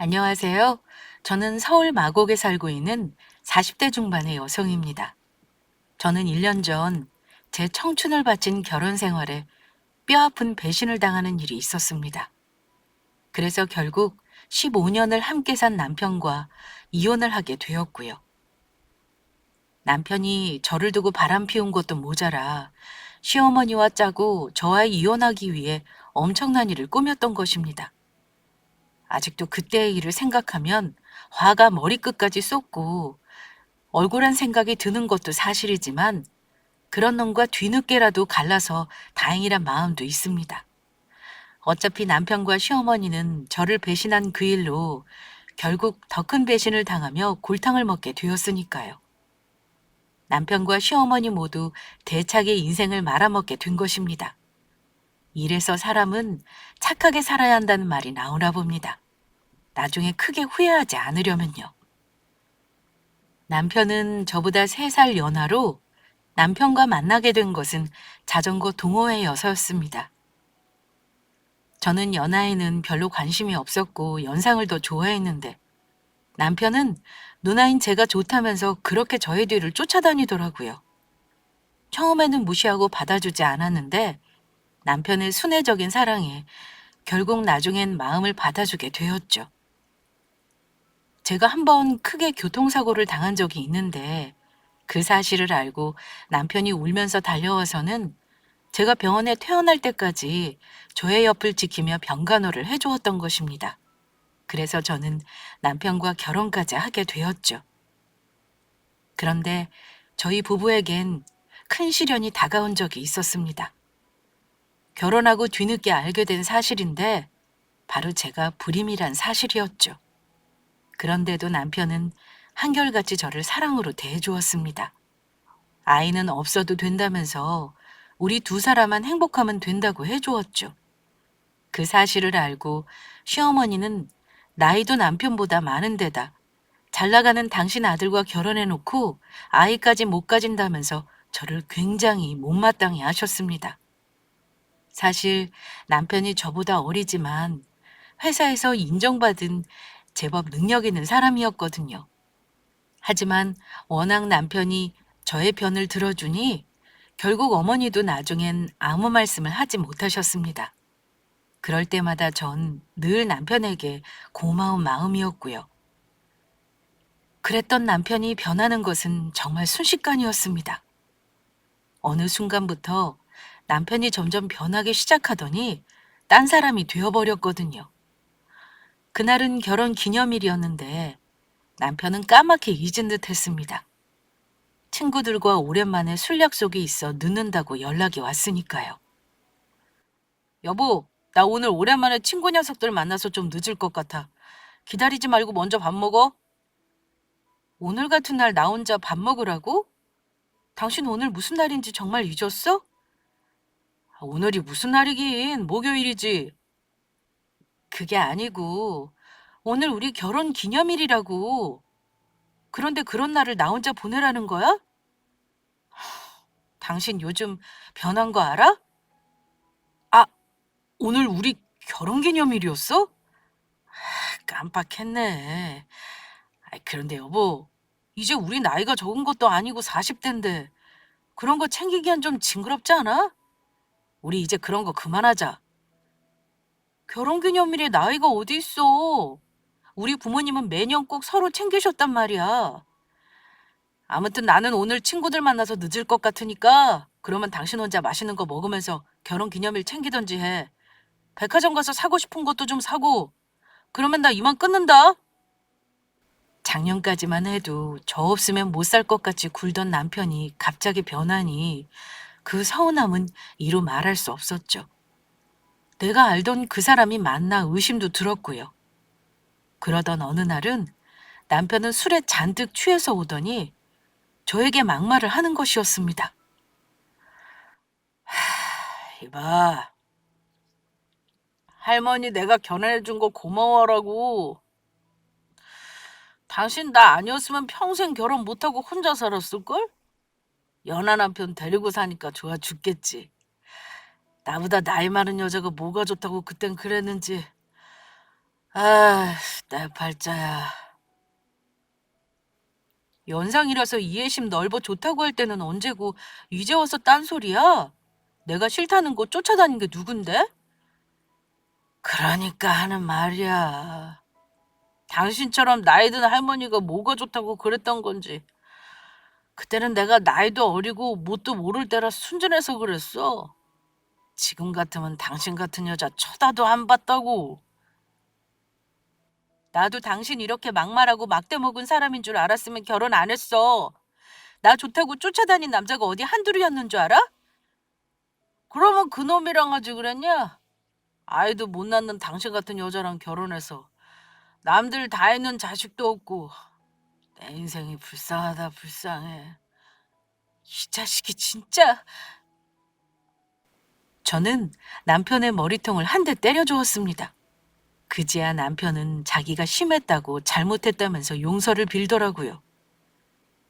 안녕하세요. 저는 서울 마곡에 살고 있는 40대 중반의 여성입니다. 저는 1년 전 제 청춘을 바친 결혼 생활에 뼈아픈 배신을 당하는 일이 있었습니다. 그래서 결국 15년을 함께 산 남편과 이혼을 하게 되었고요. 남편이 저를 두고 바람 피운 것도 모자라 시어머니와 짜고 저와 이혼하기 위해 엄청난 일을 꾸몄던 것입니다. 아직도 그때의 일을 생각하면 화가 머리끝까지 쏟고 억울한 생각이 드는 것도 사실이지만 그런 놈과 뒤늦게라도 갈라서 다행이란 마음도 있습니다. 어차피 남편과 시어머니는 저를 배신한 그 일로 결국 더 큰 배신을 당하며 골탕을 먹게 되었으니까요. 남편과 시어머니 모두 대차게 인생을 말아먹게 된 것입니다. 이래서 사람은 착하게 살아야 한다는 말이 나오나 봅니다. 나중에 크게 후회하지 않으려면요. 남편은 저보다 3살 연하로 남편과 만나게 된 것은 자전거 동호회여서였습니다. 저는 연하에는 별로 관심이 없었고 연상을 더 좋아했는데 남편은 누나인 제가 좋다면서 그렇게 저의 뒤를 쫓아다니더라고요. 처음에는 무시하고 받아주지 않았는데 남편의 순애적인 사랑에 결국 나중엔 마음을 받아주게 되었죠. 제가 한번 크게 교통사고를 당한 적이 있는데 그 사실을 알고 남편이 울면서 달려와서는 제가 병원에 퇴원할 때까지 저의 옆을 지키며 병간호를 해주었던 것입니다. 그래서 저는 남편과 결혼까지 하게 되었죠. 그런데 저희 부부에겐 큰 시련이 다가온 적이 있었습니다. 결혼하고 뒤늦게 알게 된 사실인데 바로 제가 불임이란 사실이었죠. 그런데도 남편은 한결같이 저를 사랑으로 대해주었습니다. 아이는 없어도 된다면서 우리 2사람만 행복하면 된다고 해주었죠. 그 사실을 알고 시어머니는 나이도 남편보다 많은 데다 잘 나가는 당신 아들과 결혼해놓고 아이까지 못 가진다면서 저를 굉장히 못마땅해 하셨습니다. 사실 남편이 저보다 어리지만 회사에서 인정받은 제법 능력 있는 사람이었거든요. 하지만 워낙 남편이 저의 편을 들어주니 결국 어머니도 나중엔 아무 말씀을 하지 못하셨습니다. 그럴 때마다 전 늘 남편에게 고마운 마음이었고요. 그랬던 남편이 변하는 것은 정말 순식간이었습니다. 어느 순간부터 남편이 점점 변하기 시작하더니 딴 사람이 되어버렸거든요. 그날은 결혼 기념일이었는데 남편은 까맣게 잊은 듯 했습니다. 친구들과 오랜만에 술 약속이 있어 늦는다고 연락이 왔으니까요. 여보, 나 오늘 오랜만에 친구 녀석들 만나서 좀 늦을 것 같아. 기다리지 말고 먼저 밥 먹어. 오늘 같은 날 나 혼자 밥 먹으라고? 당신 오늘 무슨 날인지 정말 잊었어? 오늘이 무슨 날이긴, 목요일이지. 그게 아니고, 오늘 우리 결혼 기념일이라고. 그런데 그런 날을 나 혼자 보내라는 거야? 당신 요즘 변한 거 알아? 아, 오늘 우리 결혼 기념일이었어? 깜빡했네. 그런데 여보, 이제 우리 나이가 적은 것도 아니고 40대인데 그런 거 챙기기엔 좀 징그럽지 않아? 우리 이제 그런 거 그만하자. 결혼기념일에 나이가 어디 있어? 우리 부모님은 매년 꼭 서로 챙기셨단 말이야. 아무튼 나는 오늘 친구들 만나서 늦을 것 같으니까 그러면 당신 혼자 맛있는 거 먹으면서 결혼기념일 챙기던지 해. 백화점 가서 사고 싶은 것도 좀 사고. 그러면 나 이만 끊는다. 작년까지만 해도 저 없으면 못 살 것 같이 굴던 남편이 갑자기 변하니 그 서운함은 이루 말할 수 없었죠. 내가 알던 그 사람이 맞나 의심도 들었고요. 그러던 어느 날은 남편은 술에 잔뜩 취해서 오더니 저에게 막말을 하는 것이었습니다. 이봐, 할머니 내가 견해준 거 고마워라고. 당신 나 아니었으면 평생 결혼 못하고 혼자 살았을걸? 연하 남편 데리고 사니까 좋아 죽겠지. 나보다 나이 많은 여자가 뭐가 좋다고 그땐 그랬는지. 아, 내 팔자야. 연상이라서 이해심 넓어 좋다고 할 때는 언제고 이제 와서 딴소리야? 내가 싫다는 거 쫓아다닌 게 누군데? 그러니까 하는 말이야. 당신처럼 나이 든 할머니가 뭐가 좋다고 그랬던 건지. 그때는 내가 나이도 어리고 뭣도 모를 때라 순진해서 그랬어. 지금 같으면 당신 같은 여자 쳐다도 안 봤다고. 나도 당신 이렇게 막말하고 막대 먹은 사람인 줄 알았으면 결혼 안 했어. 나 좋다고 쫓아다닌 남자가 어디 한둘이었는 줄 알아? 그러면 그놈이랑 하지 그랬냐? 아이도 못 낳는 당신 같은 여자랑 결혼해서 남들 다 있는 자식도 없고 내 인생이 불쌍하다 불쌍해. 이 자식이 진짜. 저는 남편의 머리통을 한 대 때려 주었습니다. 그제야 남편은 자기가 심했다고 잘못했다면서 용서를 빌더라고요.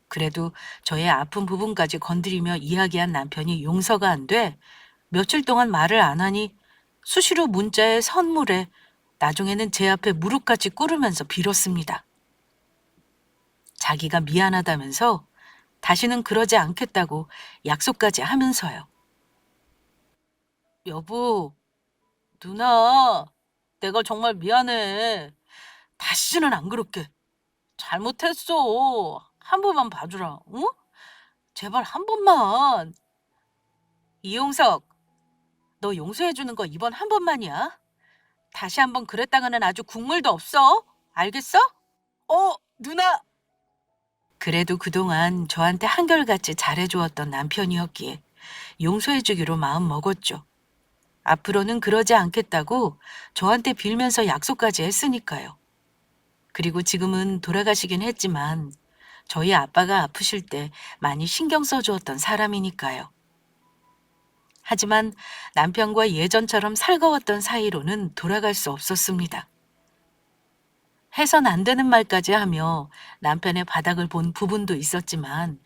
그래도 저의 아픈 부분까지 건드리며 이야기한 남편이 용서가 안 돼 며칠 동안 말을 안 하니 수시로 문자에 선물에 나중에는 제 앞에 무릎같이 꿇으면서 빌었습니다. 자기가 미안하다면서 다시는 그러지 않겠다고 약속까지 하면서요. 여보, 누나, 내가 정말 미안해. 다시는 안 그럴게. 잘못했어. 한 번만 봐주라. 응? 제발 한 번만. 이용석, 너 용서해주는 거 이번 한 번만이야. 다시 한 번 그랬다가는 아주 국물도 없어. 알겠어? 누나. 그래도 그동안 저한테 한결같이 잘해주었던 남편이었기에 용서해주기로 마음 먹었죠. 앞으로는 그러지 않겠다고 저한테 빌면서 약속까지 했으니까요. 그리고 지금은 돌아가시긴 했지만 저희 아빠가 아프실 때 많이 신경 써주었던 사람이니까요. 하지만 남편과 예전처럼 살가웠던 사이로는 돌아갈 수 없었습니다. 해선 안 되는 말까지 하며 남편의 바닥을 본 부분도 있었지만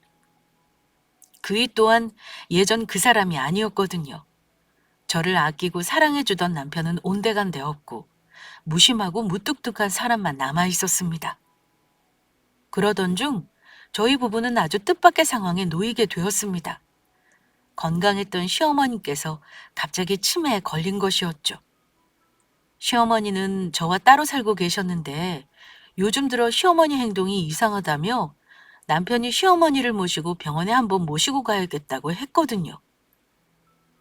그이 또한 예전 그 사람이 아니었거든요. 저를 아끼고 사랑해주던 남편은 온데간데 없고 무심하고 무뚝뚝한 사람만 남아 있었습니다. 그러던 중 저희 부부는 아주 뜻밖의 상황에 놓이게 되었습니다. 건강했던 시어머니께서 갑자기 치매에 걸린 것이었죠. 시어머니는 저와 따로 살고 계셨는데 요즘 들어 시어머니 행동이 이상하다며 남편이 시어머니를 모시고 병원에 한번 모시고 가야겠다고 했거든요.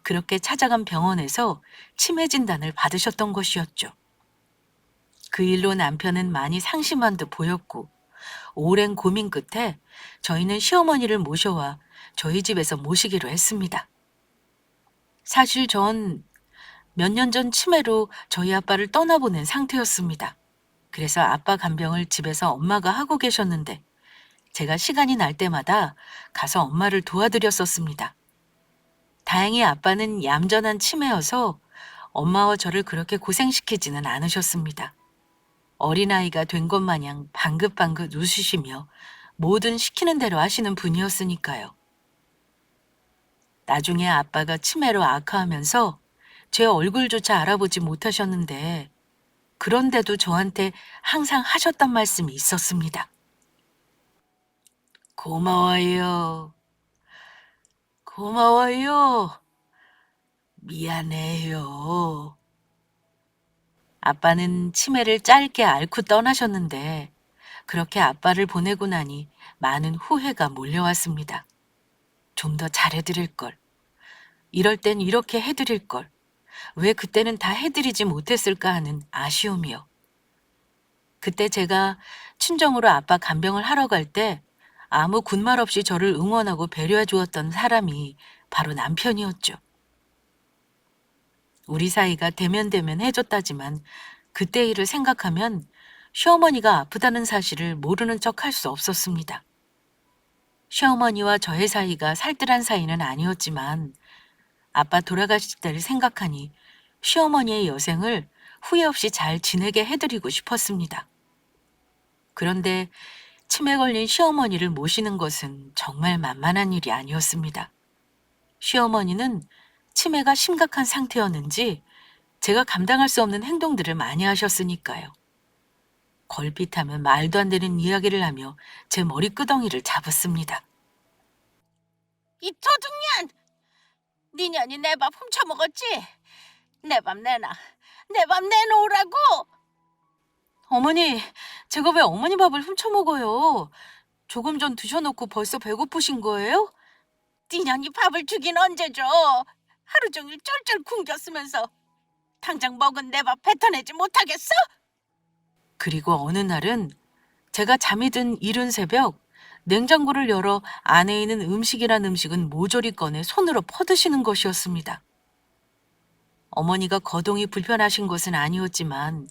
그렇게 찾아간 병원에서 치매 진단을 받으셨던 것이었죠. 그 일로 남편은 많이 상심한 듯 보였고 오랜 고민 끝에 저희는 시어머니를 모셔와 저희 집에서 모시기로 했습니다. 사실 전 몇 년 전 치매로 저희 아빠를 떠나보낸 상태였습니다. 그래서 아빠 간병을 집에서 엄마가 하고 계셨는데 제가 시간이 날 때마다 가서 엄마를 도와드렸었습니다. 다행히 아빠는 얌전한 치매여서 엄마와 저를 그렇게 고생시키지는 않으셨습니다. 어린아이가 된 것 마냥 방긋방긋 웃으시며 뭐든 시키는 대로 하시는 분이었으니까요. 나중에 아빠가 치매로 악화하면서 제 얼굴조차 알아보지 못하셨는데 그런데도 저한테 항상 하셨던 말씀이 있었습니다. 고마워요. 고마워요. 미안해요. 아빠는 치매를 짧게 앓고 떠나셨는데 그렇게 아빠를 보내고 나니 많은 후회가 몰려왔습니다. 좀 더 잘해드릴 걸. 이럴 땐 이렇게 해드릴 걸. 왜 그때는 다 해드리지 못했을까 하는 아쉬움이요. 그때 제가 친정으로 아빠 간병을 하러 갈 때 아무 군말 없이 저를 응원하고 배려해 주었던 사람이 바로 남편이었죠. 우리 사이가 대면대면 해줬다지만 그때 일을 생각하면 시어머니가 아프다는 사실을 모르는 척 할 수 없었습니다. 시어머니와 저의 사이가 살뜰한 사이는 아니었지만 아빠 돌아가실 때를 생각하니 시어머니의 여생을 후회 없이 잘 지내게 해드리고 싶었습니다. 그런데 치매 걸린 시어머니를 모시는 것은 정말 만만한 일이 아니었습니다. 시어머니는 치매가 심각한 상태였는지 제가 감당할 수 없는 행동들을 많이 하셨으니까요. 걸핏하면 말도 안 되는 이야기를 하며 제 머리끄덩이를 잡았습니다. 이 도둑년! 니년이 내 밥 훔쳐먹었지? 내 밥 내놔. 내 밥 내놓으라고! 어머니, 제가 왜 어머니 밥을 훔쳐먹어요? 조금 전 드셔놓고 벌써 배고프신 거예요? 니년이 밥을 주긴 언제 줘? 하루 종일 쫄쫄 굶겼으면서 당장 먹은 내 밥 뱉어내지 못하겠어? 그리고 어느 날은 제가 잠이 든 이른 새벽 냉장고를 열어 안에 있는 음식이란 음식은 모조리 꺼내 손으로 퍼드시는 것이었습니다. 어머니가 거동이 불편하신 것은 아니었지만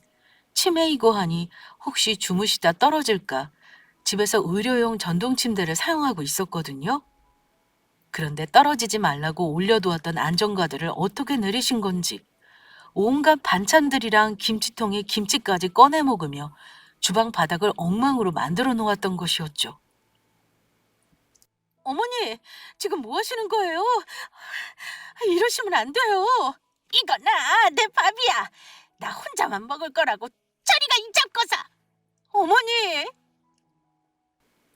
치매이고 하니 혹시 주무시다 떨어질까 집에서 의료용 전동 침대를 사용하고 있었거든요. 그런데 떨어지지 말라고 올려두었던 안전가드를 어떻게 내리신 건지 온갖 반찬들이랑 김치통에 김치까지 꺼내 먹으며 주방 바닥을 엉망으로 만들어 놓았던 것이었죠. 어머니, 지금 뭐 하시는 거예요? 이러시면 안 돼요. 이거나 내 밥이야. 나 혼자만 먹을 거라고 저리가 이 잡고서. 어머니!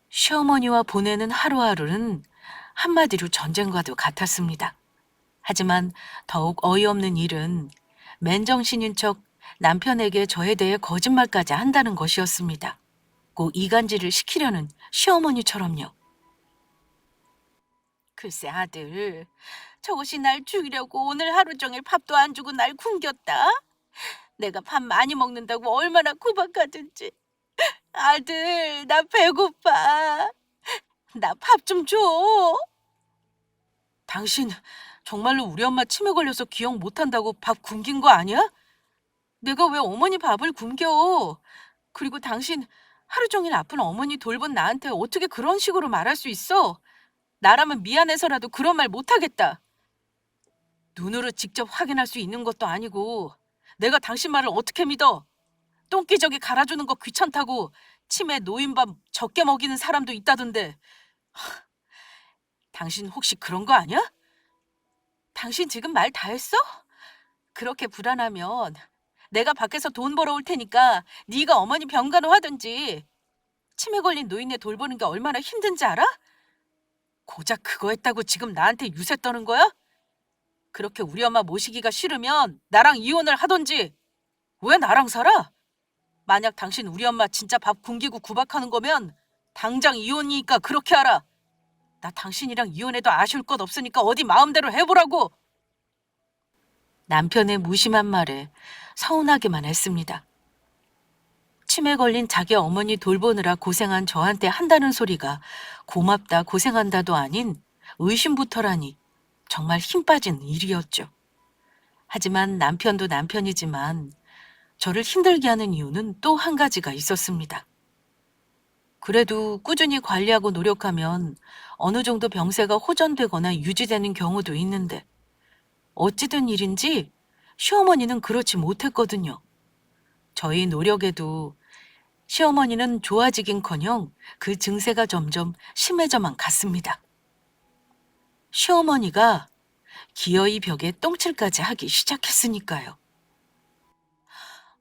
시어머니와 보내는 하루하루는 한마디로 전쟁과도 같았습니다. 하지만 더욱 어이없는 일은 맨정신인 척 남편에게 저에 대해 거짓말까지 한다는 것이었습니다. 꼭 이간질을 시키려는 시어머니처럼요. 글쎄 아들, 저것이 날 죽이려고 오늘 하루 종일 밥도 안 주고 날 굶겼다. 내가 밥 많이 먹는다고 얼마나 구박하든지. 아들, 나 배고파. 나 밥 좀 줘. 당신 정말로 우리 엄마 치매 걸려서 기억 못한다고 밥 굶긴 거 아니야? 내가 왜 어머니 밥을 굶겨? 그리고 당신 하루 종일 아픈 어머니 돌본 나한테 어떻게 그런 식으로 말할 수 있어? 나라면 미안해서라도 그런 말 못하겠다. 눈으로 직접 확인할 수 있는 것도 아니고 내가 당신 말을 어떻게 믿어? 똥기저귀 갈아주는 거 귀찮다고 치매 노인밥 적게 먹이는 사람도 있다던데. 당신 혹시 그런 거 아니야? 당신 지금 말 다 했어? 그렇게 불안하면 내가 밖에서 돈 벌어올 테니까 네가 어머니 병간호 하든지. 치매 걸린 노인네 돌보는 게 얼마나 힘든지 알아? 고작 그거 했다고 지금 나한테 유세 떠는 거야? 그렇게 우리 엄마 모시기가 싫으면 나랑 이혼을 하던지. 왜 나랑 살아? 만약 당신 우리 엄마 진짜 밥 굶기고 구박하는 거면 당장 이혼이니까 그렇게 알아. 나 당신이랑 이혼해도 아쉬울 것 없으니까 어디 마음대로 해보라고. 남편의 무심한 말에 서운하기만 했습니다. 치매 걸린 자기 어머니 돌보느라 고생한 저한테 한다는 소리가 고맙다 고생한다도 아닌 의심부터라니 정말 힘 빠진 일이었죠. 하지만 남편도 남편이지만 저를 힘들게 하는 이유는 또 한 가지가 있었습니다. 그래도 꾸준히 관리하고 노력하면 어느 정도 병세가 호전되거나 유지되는 경우도 있는데 어찌된 일인지 시어머니는 그렇지 못했거든요. 저희 노력에도 시어머니는 좋아지긴커녕 그 증세가 점점 심해져만 갔습니다. 시어머니가 기어이 벽에 똥칠까지 하기 시작했으니까요.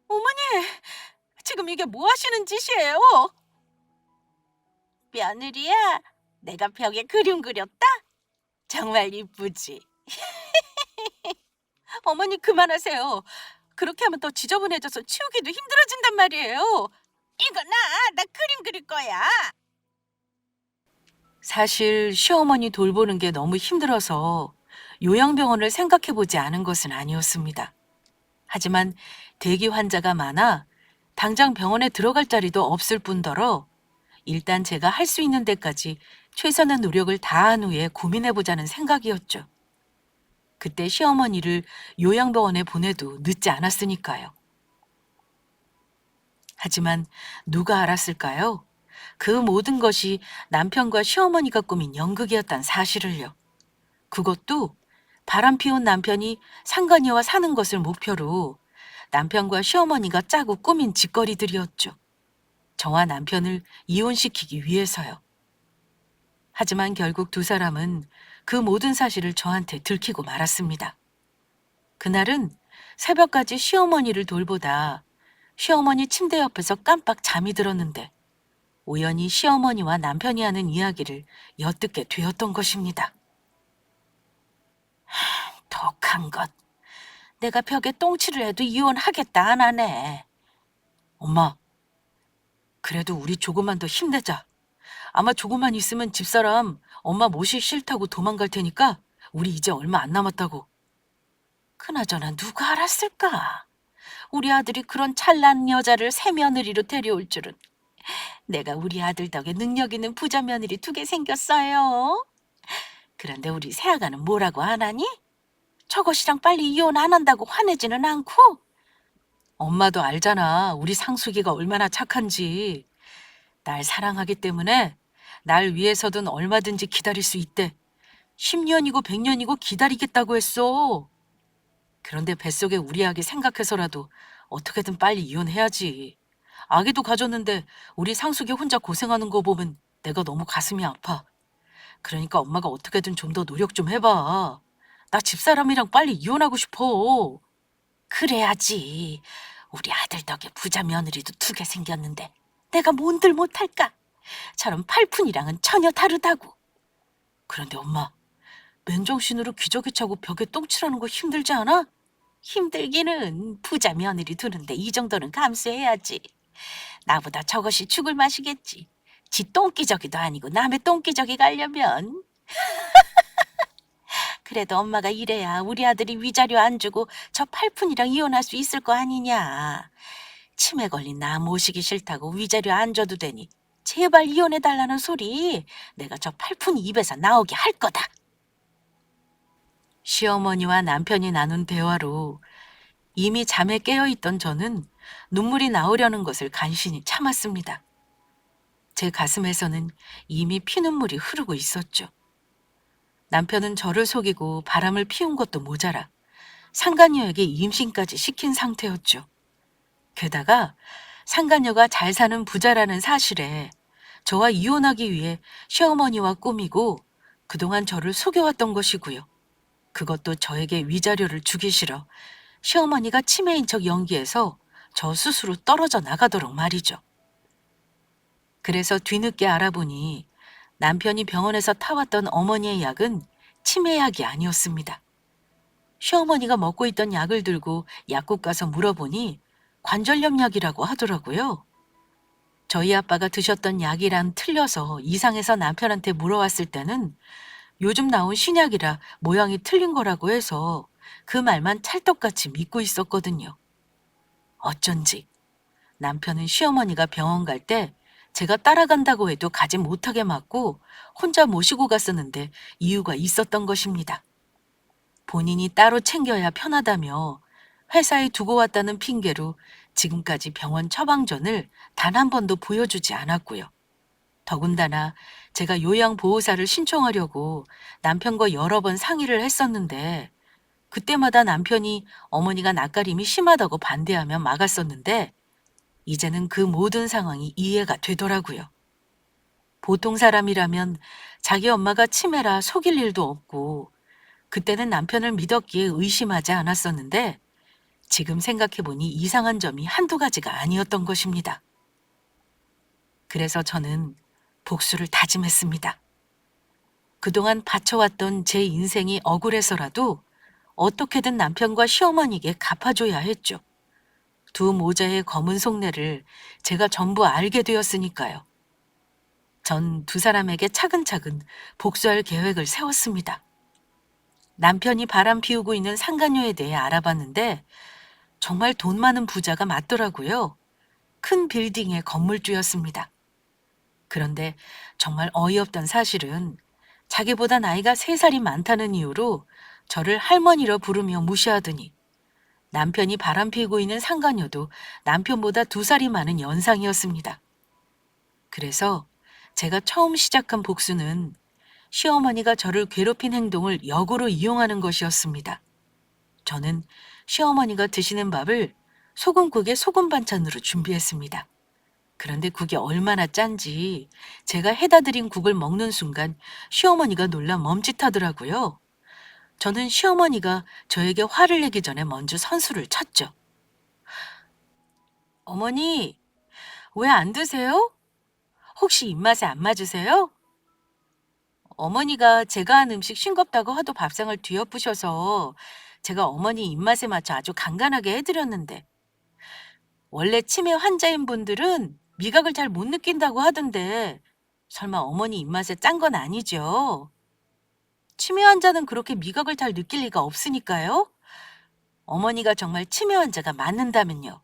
어머니, 지금 이게 뭐 하시는 짓이에요? 며느리야, 내가 벽에 그림 그렸다? 정말 이쁘지? 어머니 그만하세요. 그렇게 하면 더 지저분해져서 치우기도 힘들어진단 말이에요. 이거나 그림 그릴 거야. 사실 시어머니 돌보는 게 너무 힘들어서 요양병원을 생각해보지 않은 것은 아니었습니다. 하지만 대기 환자가 많아 당장 병원에 들어갈 자리도 없을 뿐더러 일단 제가 할 수 있는 데까지 최선의 노력을 다한 후에 고민해보자는 생각이었죠. 그때 시어머니를 요양병원에 보내도 늦지 않았으니까요. 하지만 누가 알았을까요? 그 모든 것이 남편과 시어머니가 꾸민 연극이었단 사실을요. 그것도 바람 피운 남편이 상간녀와 사는 것을 목표로 남편과 시어머니가 짜고 꾸민 짓거리들이었죠. 저와 남편을 이혼시키기 위해서요. 하지만 결국 두 사람은 그 모든 사실을 저한테 들키고 말았습니다. 그날은 새벽까지 시어머니를 돌보다 시어머니 침대 옆에서 깜빡 잠이 들었는데 우연히 시어머니와 남편이 하는 이야기를 엿듣게 되었던 것입니다. 독한 것. 내가 벽에 똥칠을 해도 이혼하겠다 안 하네. 엄마, 그래도 우리 조금만 더 힘내자. 아마 조금만 있으면 집사람 엄마 모시 싫다고 도망갈 테니까 우리 이제 얼마 안 남았다고. 그나저나 누가 알았을까? 우리 아들이 그런 찬란 여자를 새 며느리로 데려올 줄은. 내가 우리 아들 덕에 능력 있는 부자 며느리 2개 생겼어요. 그런데 우리 새아가는 뭐라고 안 하니? 저것이랑 빨리 이혼 안 한다고 화내지는 않고? 엄마도 알잖아. 우리 상숙이가 얼마나 착한지. 날 사랑하기 때문에 날 위해서든 얼마든지 기다릴 수 있대. 10년이고 100년이고 기다리겠다고 했어. 그런데 뱃속에 우리 아기 생각해서라도 어떻게든 빨리 이혼해야지. 아기도 가졌는데 우리 상숙이 혼자 고생하는 거 보면 내가 너무 가슴이 아파. 그러니까 엄마가 어떻게든 좀 더 노력 좀 해봐. 나 집사람이랑 빨리 이혼하고 싶어. 그래야지. 우리 아들 덕에 부자 며느리도 2개 생겼는데 내가 뭔들 못할까? 저런 팔푼이랑은 전혀 다르다고. 그런데 엄마, 맨정신으로 기저귀 차고 벽에 똥칠하는 거 힘들지 않아? 힘들기는 부자 며느리 두는데 이 정도는 감수해야지. 나보다 저것이 죽을 맛이겠지. 지 똥기저귀도 아니고 남의 똥기저귀 가려면. 그래도 엄마가 이래야 우리 아들이 위자료 안 주고 저 팔푼이랑 이혼할 수 있을 거 아니냐. 치매 걸린 나 모시기 싫다고 위자료 안 줘도 되니 제발 이혼해달라는 소리 내가 저 팔푼이 입에서 나오게 할 거다. 시어머니와 남편이 나눈 대화로 이미 잠에 깨어있던 저는 눈물이 나오려는 것을 간신히 참았습니다. 제 가슴에서는 이미 피눈물이 흐르고 있었죠. 남편은 저를 속이고 바람을 피운 것도 모자라 상간녀에게 임신까지 시킨 상태였죠. 게다가 상간녀가 잘 사는 부자라는 사실에 저와 이혼하기 위해 시어머니와 꾸미고 그동안 저를 속여왔던 것이고요. 그것도 저에게 위자료를 주기 싫어 시어머니가 치매인 척 연기해서 저 스스로 떨어져 나가도록 말이죠. 그래서 뒤늦게 알아보니 남편이 병원에서 타왔던 어머니의 약은 치매약이 아니었습니다. 시어머니가 먹고 있던 약을 들고 약국 가서 물어보니 관절염 약이라고 하더라고요. 저희 아빠가 드셨던 약이랑 틀려서 이상해서 남편한테 물어왔을 때는 요즘 나온 신약이라 모양이 틀린 거라고 해서 그 말만 찰떡같이 믿고 있었거든요. 어쩐지 남편은 시어머니가 병원 갈 때 제가 따라간다고 해도 가지 못하게 막고 혼자 모시고 갔었는데 이유가 있었던 것입니다. 본인이 따로 챙겨야 편하다며 회사에 두고 왔다는 핑계로 지금까지 병원 처방전을 단 한 번도 보여주지 않았고요. 더군다나 제가 요양보호사를 신청하려고 남편과 여러 번 상의를 했었는데 그때마다 남편이 어머니가 낯가림이 심하다고 반대하며 막았었는데 이제는 그 모든 상황이 이해가 되더라고요. 보통 사람이라면 자기 엄마가 치매라 속일 일도 없고 그때는 남편을 믿었기에 의심하지 않았었는데 지금 생각해보니 이상한 점이 한두 가지가 아니었던 것입니다. 그래서 저는 복수를 다짐했습니다. 그동안 바쳐왔던 제 인생이 억울해서라도 어떻게든 남편과 시어머니에게 갚아줘야 했죠. 2 모자의 검은 속내를 제가 전부 알게 되었으니까요. 전 2 사람에게 차근차근 복수할 계획을 세웠습니다. 남편이 바람 피우고 있는 상간녀에 대해 알아봤는데 정말 돈 많은 부자가 맞더라고요. 큰 빌딩의 건물주였습니다. 그런데 정말 어이없던 사실은 자기보다 나이가 3살이 많다는 이유로 저를 할머니로 부르며 무시하더니 남편이 바람 피우고 있는 상간녀도 남편보다 2살이 많은 연상이었습니다. 그래서 제가 처음 시작한 복수는 시어머니가 저를 괴롭힌 행동을 역으로 이용하는 것이었습니다. 저는 시어머니가 드시는 밥을 소금국에 소금 반찬으로 준비했습니다. 그런데 국이 얼마나 짠지 제가 해다 드린 국을 먹는 순간 시어머니가 놀라 멈칫하더라고요. 저는 시어머니가 저에게 화를 내기 전에 먼저 선수를 쳤죠. 어머니, 왜 안 드세요? 혹시 입맛에 안 맞으세요? 어머니가 제가 한 음식 싱겁다고 하도 밥상을 뒤엎으셔서 제가 어머니 입맛에 맞춰 아주 간간하게 해드렸는데 원래 치매 환자인 분들은 미각을 잘 못 느낀다고 하던데 설마 어머니 입맛에 짠 건 아니죠? 치매 환자는 그렇게 미각을 잘 느낄 리가 없으니까요. 어머니가 정말 치매 환자가 맞는다면요.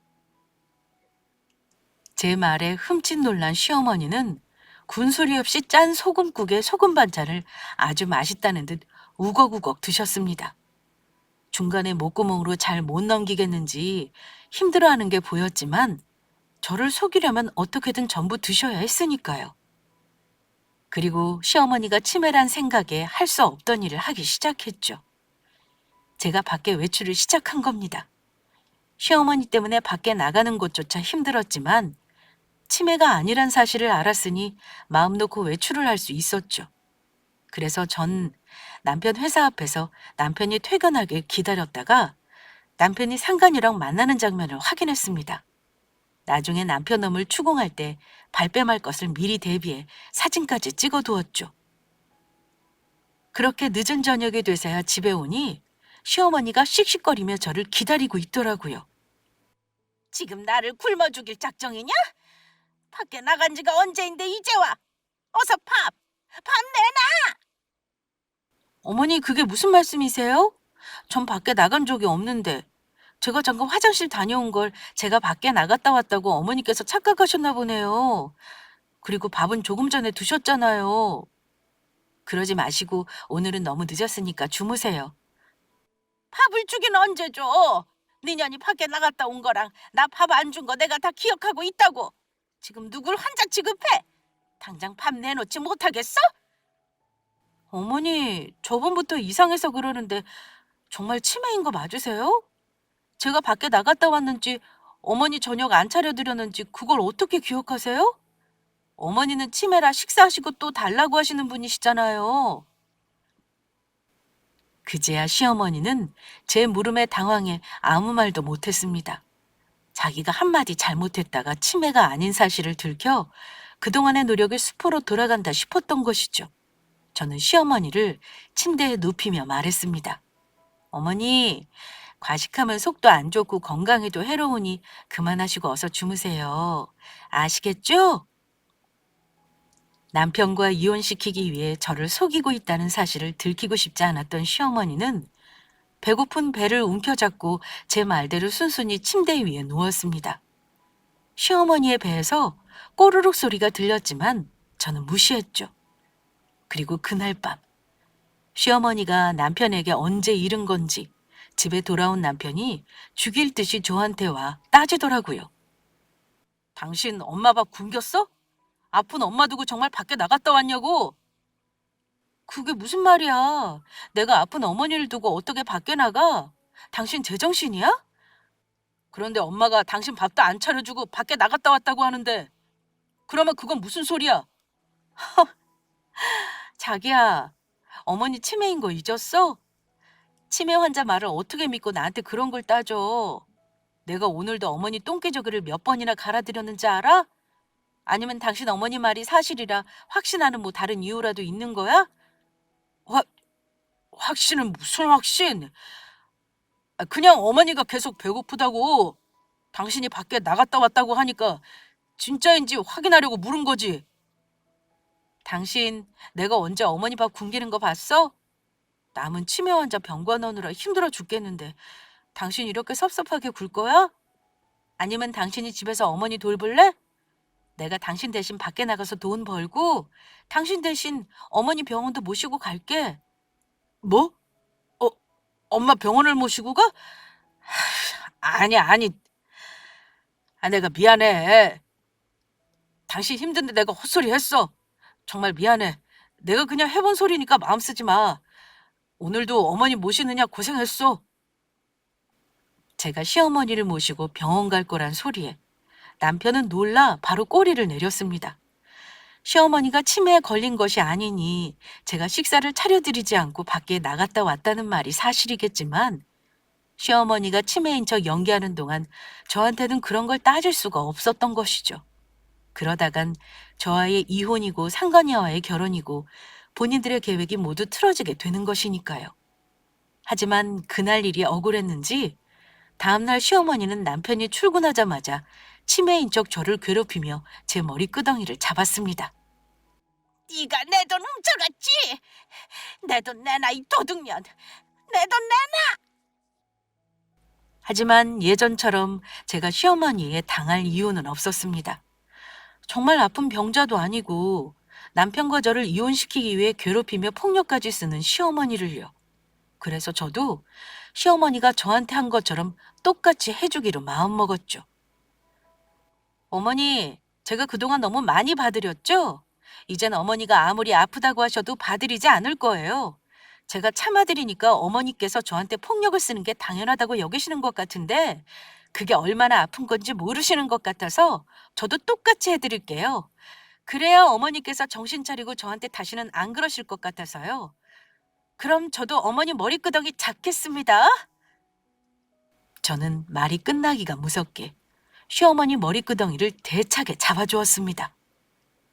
제 말에 흠칫 놀란 시어머니는 군소리 없이 짠 소금국에 소금 반찬을 아주 맛있다는 듯 우걱우걱 드셨습니다. 중간에 목구멍으로 잘 못 넘기겠는지 힘들어하는 게 보였지만 저를 속이려면 어떻게든 전부 드셔야 했으니까요. 그리고 시어머니가 치매란 생각에 할 수 없던 일을 하기 시작했죠. 제가 밖에 외출을 시작한 겁니다. 시어머니 때문에 밖에 나가는 것조차 힘들었지만 치매가 아니란 사실을 알았으니 마음 놓고 외출을 할 수 있었죠. 그래서 전 남편 회사 앞에서 남편이 퇴근하길 기다렸다가 남편이 상간이랑 만나는 장면을 확인했습니다. 나중에 남편 놈을 추궁할 때 발뺌할 것을 미리 대비해 사진까지 찍어두었죠. 그렇게 늦은 저녁이 돼서야 집에 오니 시어머니가 씩씩거리며 저를 기다리고 있더라고요. 지금 나를 굶어 죽일 작정이냐? 밖에 나간 지가 언제인데 이제 와. 어서 밥 내놔. 어머니, 그게 무슨 말씀이세요? 전 밖에 나간 적이 없는데 제가 잠깐 화장실 다녀온 걸 제가 밖에 나갔다 왔다고 어머니께서 착각하셨나 보네요. 그리고 밥은 조금 전에 드셨잖아요. 그러지 마시고 오늘은 너무 늦었으니까 주무세요. 밥을 주긴 언제 줘? 네 년이 밖에 나갔다 온 거랑 나 밥 안 준 거 내가 다 기억하고 있다고. 지금 누굴 환자 취급해? 당장 밥 내놓지 못하겠어? 어머니, 저번부터 이상해서 그러는데 정말 치매인 거 맞으세요? 제가 밖에 나갔다 왔는지 어머니 저녁 안 차려드렸는지 그걸 어떻게 기억하세요? 어머니는 치매라 식사하시고 또 달라고 하시는 분이시잖아요. 그제야 시어머니는 제 물음에 당황해 아무 말도 못했습니다. 자기가 한마디 잘못했다가 치매가 아닌 사실을 들켜 그동안의 노력이 수포로 돌아간다 싶었던 것이죠. 저는 시어머니를 침대에 눕히며 말했습니다. 어머니, 과식하면 속도 안 좋고 건강에도 해로우니 그만하시고 어서 주무세요. 아시겠죠? 남편과 이혼시키기 위해 저를 속이고 있다는 사실을 들키고 싶지 않았던 시어머니는 배고픈 배를 움켜잡고 제 말대로 순순히 침대 위에 누웠습니다. 시어머니의 배에서 꼬르륵 소리가 들렸지만 저는 무시했죠. 그리고 그날 밤 시어머니가 남편에게 언제 잃은 건지 집에 돌아온 남편이 죽일 듯이 저한테 와 따지더라고요. 당신 엄마 밥 굶겼어? 아픈 엄마 두고 정말 밖에 나갔다 왔냐고? 그게 무슨 말이야? 내가 아픈 어머니를 두고 어떻게 밖에 나가? 당신 제정신이야? 그런데 엄마가 당신 밥도 안 차려주고 밖에 나갔다 왔다고 하는데 그러면 그건 무슨 소리야? 자기야, 어머니 치매인 거 잊었어? 치매 환자 말을 어떻게 믿고 나한테 그런 걸 따져? 내가 오늘도 어머니 똥개저귀를 몇 번이나 갈아드렸는지 알아? 아니면 당신 어머니 말이 사실이라 확신하는 뭐 다른 이유라도 있는 거야? 확, 확신은 무슨 확신? 그냥 어머니가 계속 배고프다고 당신이 밖에 나갔다 왔다고 하니까 진짜인지 확인하려고 물은 거지. 당신 내가 언제 어머니 밥 굶기는 거 봤어? 남은 치매 환자 병관 오느라 힘들어 죽겠는데 당신 이렇게 섭섭하게 굴 거야? 아니면 당신이 집에서 어머니 돌볼래? 내가 당신 대신 밖에 나가서 돈 벌고 당신 대신 어머니 병원도 모시고 갈게. 뭐? 어, 엄마 병원을 모시고 가? 아니. 내가 미안해. 당신 힘든데 내가 헛소리 했어. 정말 미안해. 내가 그냥 해본 소리니까 마음 쓰지 마. 오늘도 어머니 모시느냐 고생했어. 제가 시어머니를 모시고 병원 갈 거란 소리에 남편은 놀라 바로 꼬리를 내렸습니다. 시어머니가 치매에 걸린 것이 아니니 제가 식사를 차려드리지 않고 밖에 나갔다 왔다는 말이 사실이겠지만 시어머니가 치매인 척 연기하는 동안 저한테는 그런 걸 따질 수가 없었던 것이죠. 그러다간 저와의 이혼이고 상간녀와의 결혼이고 본인들의 계획이 모두 틀어지게 되는 것이니까요. 하지만 그날 일이 억울했는지 다음날 시어머니는 남편이 출근하자마자 치매인 척 저를 괴롭히며 제 머리끄덩이를 잡았습니다. 네가 내 돈 훔쳐갔지? 내 돈 내놔 이 도둑년. 내 돈 내놔. 하지만 예전처럼 제가 시어머니에 당할 이유는 없었습니다. 정말 아픈 병자도 아니고 남편과 저를 이혼시키기 위해 괴롭히며 폭력까지 쓰는 시어머니를요. 그래서 저도 시어머니가 저한테 한 것처럼 똑같이 해주기로 마음먹었죠. 어머니, 제가 그동안 너무 많이 봐드렸죠? 이젠 어머니가 아무리 아프다고 하셔도 봐드리지 않을 거예요. 제가 참아드리니까 어머니께서 저한테 폭력을 쓰는 게 당연하다고 여기시는 것 같은데 그게 얼마나 아픈 건지 모르시는 것 같아서 저도 똑같이 해드릴게요. 그래야 어머니께서 정신 차리고 저한테 다시는 안 그러실 것 같아서요. 그럼 저도 어머니 머리끄덩이 잡겠습니다. 저는 말이 끝나기가 무섭게 시어머니 머리끄덩이를 대차게 잡아주었습니다.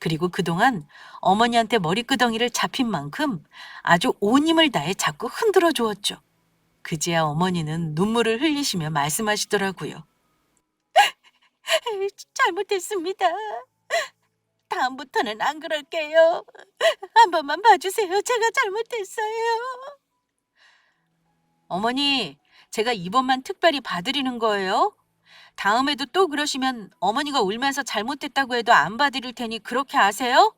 그리고 그동안 어머니한테 머리끄덩이를 잡힌 만큼 아주 온 힘을 다해 자꾸 흔들어 주었죠. 그제야 어머니는 눈물을 흘리시며 말씀하시더라고요. 잘못했습니다. 다음부터는 안 그럴게요. 한 번만 봐주세요. 제가 잘못했어요. 어머니, 제가 이번만 특별히 봐드리는 거예요. 다음에도 또 그러시면 어머니가 울면서 잘못했다고 해도 안 봐드릴 테니 그렇게 아세요?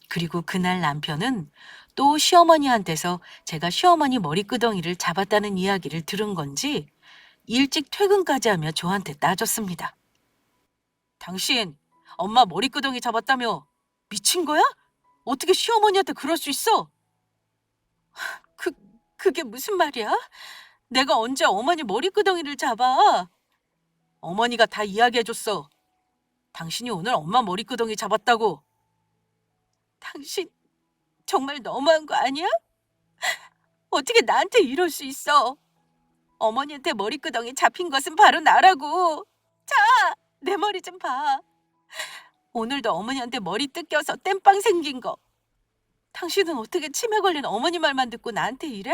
그리고 그날 남편은 또 시어머니한테서 제가 시어머니 머리끄덩이를 잡았다는 이야기를 들은 건지 일찍 퇴근까지 하며 저한테 따졌습니다. 당신 엄마 머리끄덩이 잡았다며 미친 거야? 어떻게 시어머니한테 그럴 수 있어? 그게 무슨 말이야? 내가 언제 어머니 머리끄덩이를 잡아? 어머니가 다 이야기해줬어. 당신이 오늘 엄마 머리끄덩이 잡았다고. 당신 정말 너무한 거 아니야? 어떻게 나한테 이럴 수 있어? 어머니한테 머리끄덩이 잡힌 것은 바로 나라고. 자, 내 머리 좀 봐. 오늘도 어머니한테 머리 뜯겨서 땜빵 생긴 거. 당신은 어떻게 치매 걸린 어머니 말만 듣고 나한테 이래?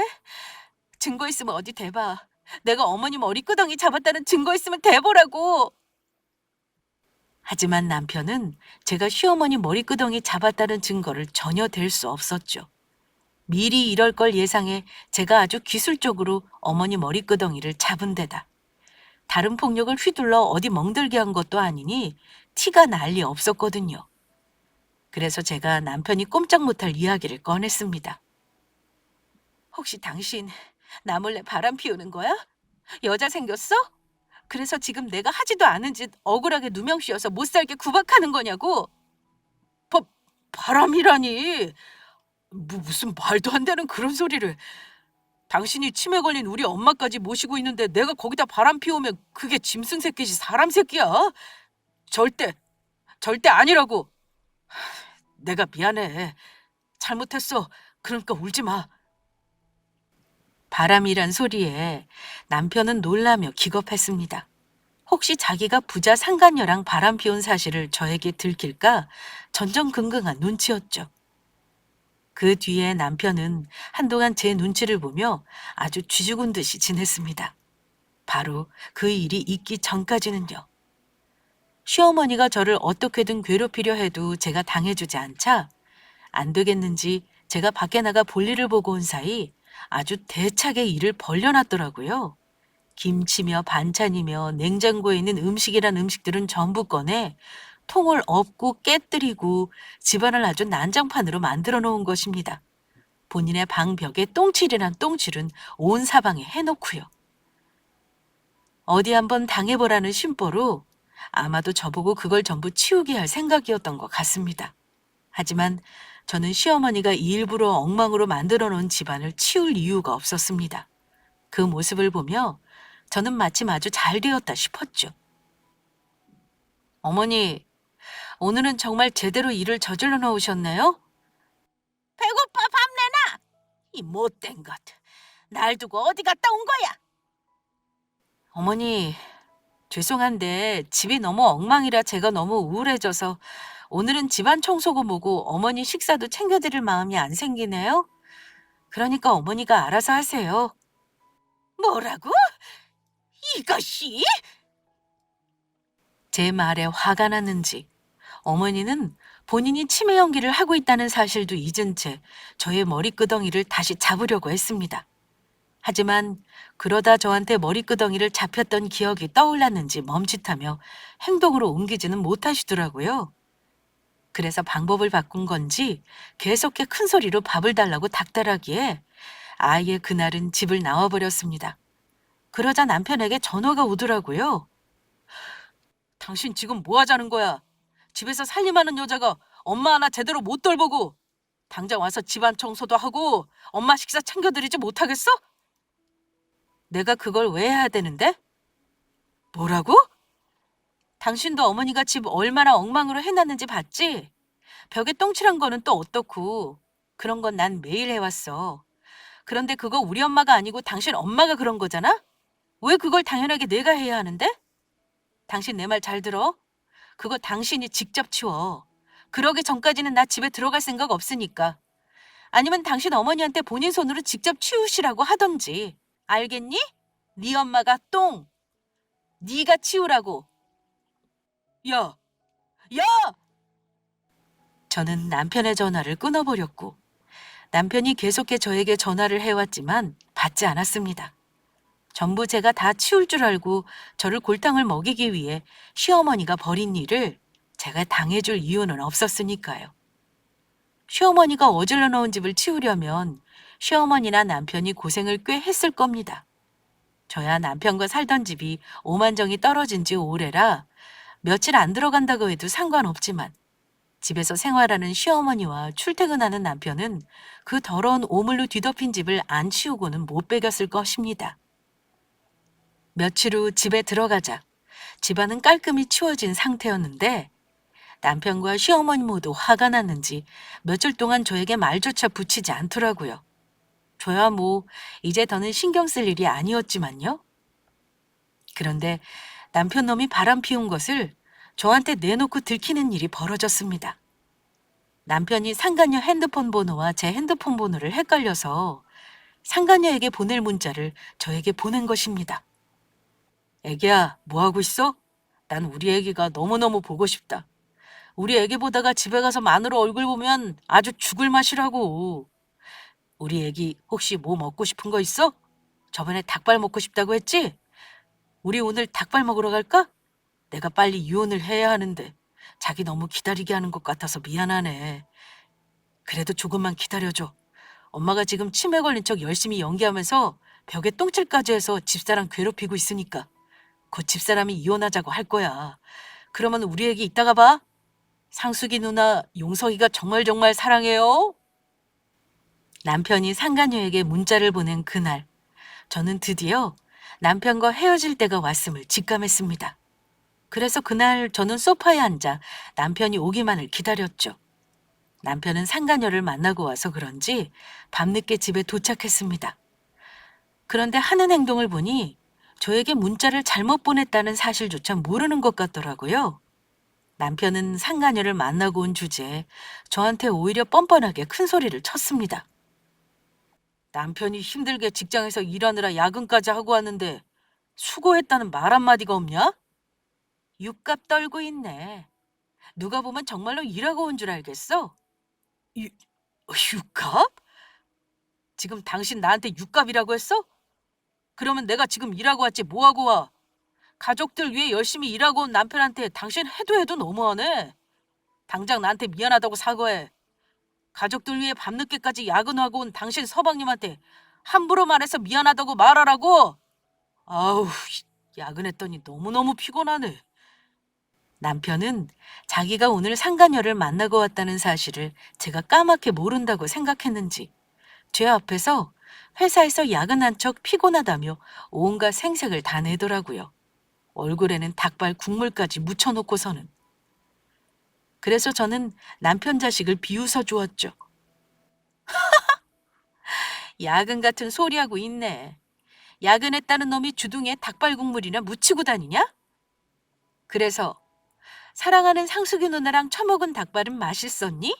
증거 있으면 어디 대봐. 내가 어머니 머리끄덩이 잡았다는 증거 있으면 대보라고. 하지만 남편은 제가 시어머니 머리끄덩이 잡았다는 증거를 전혀 댈 수 없었죠. 미리 이럴 걸 예상해 제가 아주 기술적으로 어머니 머리끄덩이를 잡은 데다 다른 폭력을 휘둘러 어디 멍들게 한 것도 아니니 티가 날 리 없었거든요. 그래서 제가 남편이 꼼짝 못할 이야기를 꺼냈습니다. 혹시 당신 나 몰래 바람 피우는 거야? 여자 생겼어? 그래서 지금 내가 하지도 않은 짓 억울하게 누명 씌워서 못 살게 구박하는 거냐고? 바람이라니. 무슨 말도 안 되는 그런 소리를. 당신이 치매 걸린 우리 엄마까지 모시고 있는데 내가 거기다 바람 피우면 그게 짐승 새끼지 사람 새끼야? 절대 아니라고. 내가 미안해. 잘못했어. 그러니까 울지 마. 바람이란 소리에 남편은 놀라며 기겁했습니다. 혹시 자기가 부자 상간녀랑 바람 피운 사실을 저에게 들킬까 전전긍긍한 눈치였죠. 그 뒤에 남편은 한동안 제 눈치를 보며 아주 쥐죽은 듯이 지냈습니다. 바로 그 일이 있기 전까지는요. 시어머니가 저를 어떻게든 괴롭히려 해도 제가 당해주지 않자 안 되겠는지 제가 밖에 나가 볼일을 보고 온 사이 아주 대차게 일을 벌려놨더라고요. 김치며 반찬이며 냉장고에 있는 음식이란 음식들은 전부 꺼내 통을 엎고 깨뜨리고 집안을 아주 난장판으로 만들어 놓은 것입니다. 본인의 방 벽에 똥칠이란 똥칠은 온 사방에 해놓고요. 어디 한번 당해보라는 심보로 아마도 저보고 그걸 전부 치우게 할 생각이었던 것 같습니다. 하지만 저는 시어머니가 일부러 엉망으로 만들어 놓은 집안을 치울 이유가 없었습니다. 그 모습을 보며 저는 마침 아주 잘 되었다 싶었죠. 어머니, 오늘은 정말 제대로 일을 저질러 놓으셨네요? 배고파 밥 내놔. 이 못된 것. 날 두고 어디 갔다 온 거야? 어머니, 죄송한데 집이 너무 엉망이라 제가 너무 우울해져서 오늘은 집안 청소고 뭐고 어머니 식사도 챙겨드릴 마음이 안 생기네요. 그러니까 어머니가 알아서 하세요. 뭐라고? 이것이? 제 말에 화가 났는지 어머니는 본인이 치매 연기를 하고 있다는 사실도 잊은 채 저의 머리끄덩이를 다시 잡으려고 했습니다. 하지만 그러다 저한테 머리끄덩이를 잡혔던 기억이 떠올랐는지 멈칫하며 행동으로 옮기지는 못하시더라고요. 그래서 방법을 바꾼 건지 계속해 큰 소리로 밥을 달라고 닥달하기에 아예 그날은 집을 나와버렸습니다. 그러자 남편에게 전화가 오더라고요. 당신 지금 뭐 하자는 거야? 집에서 살림하는 여자가 엄마 하나 제대로 못 돌보고 당장 와서 집안 청소도 하고 엄마 식사 챙겨드리지 못하겠어? 내가 그걸 왜 해야 되는데? 뭐라고? 당신도 어머니가 집 얼마나 엉망으로 해놨는지 봤지? 벽에 똥칠한 거는 또 어떻고. 그런 건 난 매일 해왔어. 그런데 그거 우리 엄마가 아니고 당신 엄마가 그런 거잖아? 왜 그걸 당연하게 내가 해야 하는데? 당신 내 말 잘 들어? 그거 당신이 직접 치워. 그러기 전까지는 나 집에 들어갈 생각 없으니까. 아니면 당신 어머니한테 본인 손으로 직접 치우시라고 하던지. 알겠니? 네 엄마가 똥. 네가 치우라고. 야, 야! 저는 남편의 전화를 끊어버렸고 남편이 계속해 저에게 전화를 해왔지만 받지 않았습니다. 전부 제가 다 치울 줄 알고 저를 골탕을 먹이기 위해 시어머니가 벌인 일을 제가 당해줄 이유는 없었으니까요. 시어머니가 어질러 놓은 집을 치우려면 시어머니나 남편이 고생을 꽤 했을 겁니다. 저야 남편과 살던 집이 오만정이 떨어진 지 오래라 며칠 안 들어간다고 해도 상관없지만 집에서 생활하는 시어머니와 출퇴근하는 남편은 그 더러운 오물로 뒤덮인 집을 안 치우고는 못 베겼을 것입니다. 며칠 후 집에 들어가자 집안은 깔끔히 치워진 상태였는데 남편과 시어머니 모두 화가 났는지 며칠 동안 저에게 말조차 붙이지 않더라고요. 저야 뭐 이제 더는 신경 쓸 일이 아니었지만요. 그런데 남편 놈이 바람 피운 것을 저한테 내놓고 들키는 일이 벌어졌습니다. 남편이 상간녀 핸드폰 번호와 제 핸드폰 번호를 헷갈려서 상간녀에게 보낼 문자를 저에게 보낸 것입니다. 애기야, 뭐 하고 있어? 난 우리 애기가 너무너무 보고 싶다. 우리 애기 보다가 집에 가서 마누라 얼굴 보면 아주 죽을 맛이라고. 우리 애기 혹시 뭐 먹고 싶은 거 있어? 저번에 닭발 먹고 싶다고 했지? 우리 오늘 닭발 먹으러 갈까? 내가 빨리 이혼을 해야 하는데 자기 너무 기다리게 하는 것 같아서 미안하네. 그래도 조금만 기다려줘. 엄마가 지금 치매 걸린 척 열심히 연기하면서 벽에 똥칠까지 해서 집사람 괴롭히고 있으니까 곧 집사람이 이혼하자고 할 거야. 그러면 우리 애기 이따가 봐. 상숙이 누나 용석이가 정말 정말 사랑해요. 남편이 상간녀에게 문자를 보낸 그날 저는 드디어 남편과 헤어질 때가 왔음을 직감했습니다. 그래서 그날 저는 소파에 앉아 남편이 오기만을 기다렸죠. 남편은 상간녀를 만나고 와서 그런지 밤늦게 집에 도착했습니다. 그런데 하는 행동을 보니 저에게 문자를 잘못 보냈다는 사실조차 모르는 것 같더라고요. 남편은 상간녀를 만나고 온 주제에 저한테 오히려 뻔뻔하게 큰 소리를 쳤습니다. 남편이 힘들게 직장에서 일하느라 야근까지 하고 왔는데 수고했다는 말 한마디가 없냐? 육갑 떨고 있네. 누가 보면 정말로 일하고 온 줄 알겠어? 유, 육갑? 지금 당신 나한테 육갑이라고 했어? 그러면 내가 지금 일하고 왔지 뭐하고 와? 가족들 위해 열심히 일하고 온 남편한테 당신 해도 너무하네. 당장 나한테 미안하다고 사과해. 가족들 위해 밤늦게까지 야근하고 온 당신 서방님한테 함부로 말해서 미안하다고 말하라고. 아우, 야근했더니 너무너무 피곤하네. 남편은 자기가 오늘 상간녀를 만나고 왔다는 사실을 제가 까맣게 모른다고 생각했는지 제 앞에서 회사에서 야근한 척 피곤하다며 온갖 생색을 다 내더라고요. 얼굴에는 닭발 국물까지 묻혀놓고서는. 그래서 저는 남편 자식을 비웃어 주었죠. 야근 같은 소리하고 있네. 야근했다는 놈이 주둥이에 닭발국물이나 묻히고 다니냐? 그래서 사랑하는 상숙이 누나랑 처먹은 닭발은 맛있었니?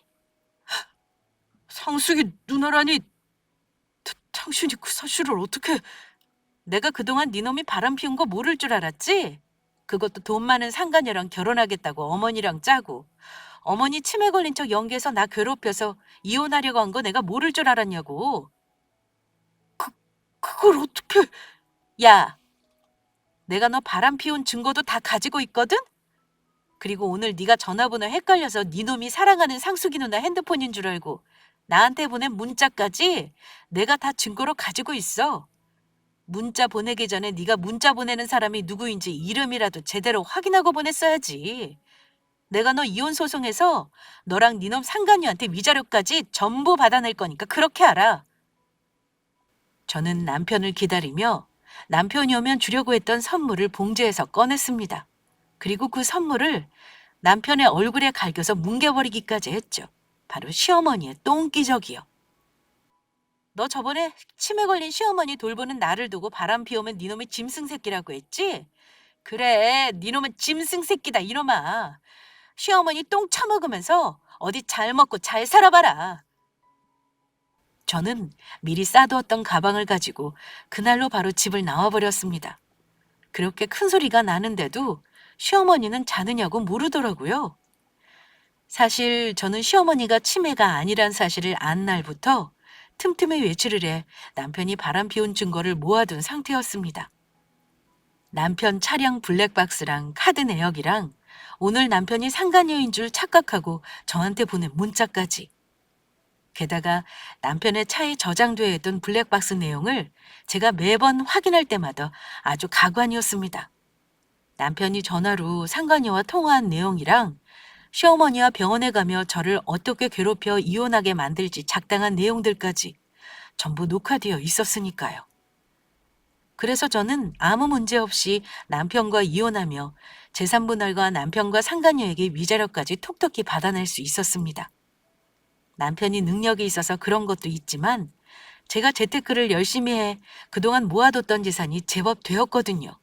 상숙이 누나라니, 당신이 그 사실을 어떻게... 내가 그동안 네 놈이 바람 피운 거 모를 줄 알았지? 그것도 돈 많은 상간녀랑 결혼하겠다고 어머니랑 짜고 어머니 치매 걸린 척 연기해서 나 괴롭혀서 이혼하려고 한 거 내가 모를 줄 알았냐고. 그걸 어떻게... 야, 내가 너 바람 피운 증거도 다 가지고 있거든? 그리고 오늘 네가 전화번호 헷갈려서 네 놈이 사랑하는 상숙이 누나 핸드폰인 줄 알고 나한테 보낸 문자까지 내가 다 증거로 가지고 있어. 문자 보내기 전에 네가 문자 보내는 사람이 누구인지 이름이라도 제대로 확인하고 보냈어야지. 내가 너 이혼 소송해서 너랑 네 놈 상간녀한테 위자료까지 전부 받아낼 거니까 그렇게 알아. 저는 남편을 기다리며 남편이 오면 주려고 했던 선물을 봉지에서 꺼냈습니다. 그리고 그 선물을 남편의 얼굴에 갈겨서 뭉개버리기까지 했죠. 바로 시어머니의 똥기저귀요. 너 저번에 치매 걸린 시어머니 돌보는 나를 두고 바람 피우면 니놈이 짐승 새끼라고 했지? 그래, 니놈은 짐승 새끼다 이놈아. 시어머니 똥 처먹으면서 어디 잘 먹고 잘 살아봐라. 저는 미리 싸두었던 가방을 가지고 그날로 바로 집을 나와버렸습니다. 그렇게 큰 소리가 나는데도 시어머니는 자느냐고 모르더라고요. 사실 저는 시어머니가 치매가 아니란 사실을 안 날부터 틈틈이 외출을 해 남편이 바람 피운 증거를 모아둔 상태였습니다. 남편 차량 블랙박스랑 카드 내역이랑 오늘 남편이 상간녀인 줄 착각하고 저한테 보낸 문자까지. 게다가 남편의 차에 저장되어 있던 블랙박스 내용을 제가 매번 확인할 때마다 아주 가관이었습니다. 남편이 전화로 상간녀와 통화한 내용이랑 시어머니와 병원에 가며 저를 어떻게 괴롭혀 이혼하게 만들지 작당한 내용들까지 전부 녹화되어 있었으니까요. 그래서 저는 아무 문제 없이 남편과 이혼하며 재산분할과 남편과 상간녀에게 위자료까지 톡톡히 받아낼 수 있었습니다. 남편이 능력이 있어서 그런 것도 있지만 제가 재테크를 열심히 해 그동안 모아뒀던 재산이 제법 되었거든요.